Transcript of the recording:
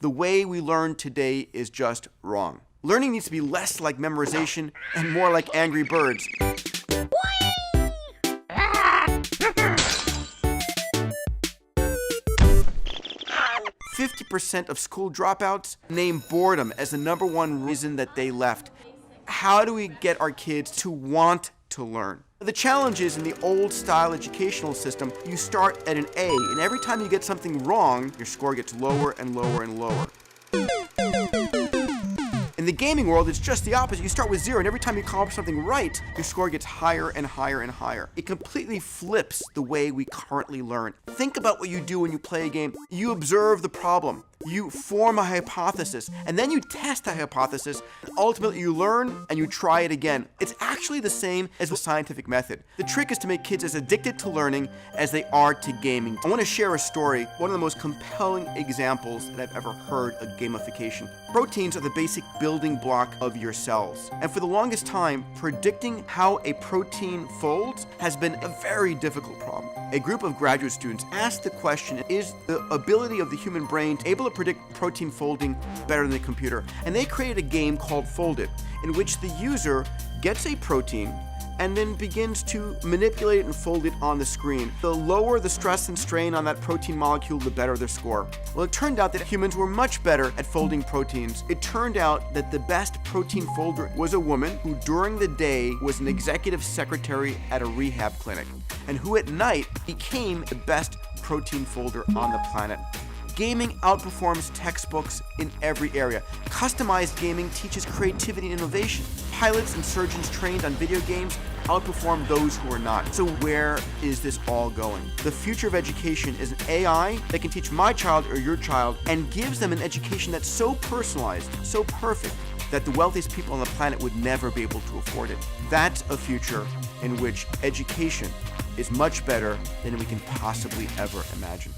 The way we learn today is just wrong. Learning needs to be less like memorization and more like Angry Birds. 50% of school dropouts name boredom as the #1 reason that they left. How do we get our kids to want to learn? The challenge is in the old-style educational system, you start at an A, and every time you get something wrong, your score gets lower and lower and lower. In the gaming world, it's just the opposite. You start with 0, and every time you accomplish something right, your score gets higher and higher and higher. It completely flips the way we currently learn. Think about what you do when you play a game. You observe the problem. You form a hypothesis, and then you test the hypothesis, and ultimately you learn and you try it again. It's actually the same as the scientific method. The trick is to make kids as addicted to learning as they are to gaming. I want to share a story, one of the most compelling examples that I've ever heard of gamification. Proteins are the basic building block of your cells, and for the longest time, predicting how a protein folds has been a very difficult problem. A group of graduate students asked the question, is the ability of the human brain able to predict protein folding better than the computer? And they created a game called Fold It, in which the user gets a protein and then begins to manipulate it and fold it on the screen. The lower the stress and strain on that protein molecule, the better their score. Well, it turned out that humans were much better at folding proteins. It turned out that the best protein folder was a woman who during the day was an executive secretary at a rehab clinic, and who at night became the best protein folder on the planet. Gaming outperforms textbooks in every area. Customized gaming teaches creativity and innovation. Pilots and surgeons trained on video games outperform those who are not. So where is this all going? The future of education is an AI that can teach my child or your child and gives them an education that's so personalized, so perfect, that the wealthiest people on the planet would never be able to afford it. That's a future in which education is much better than we can possibly ever imagine.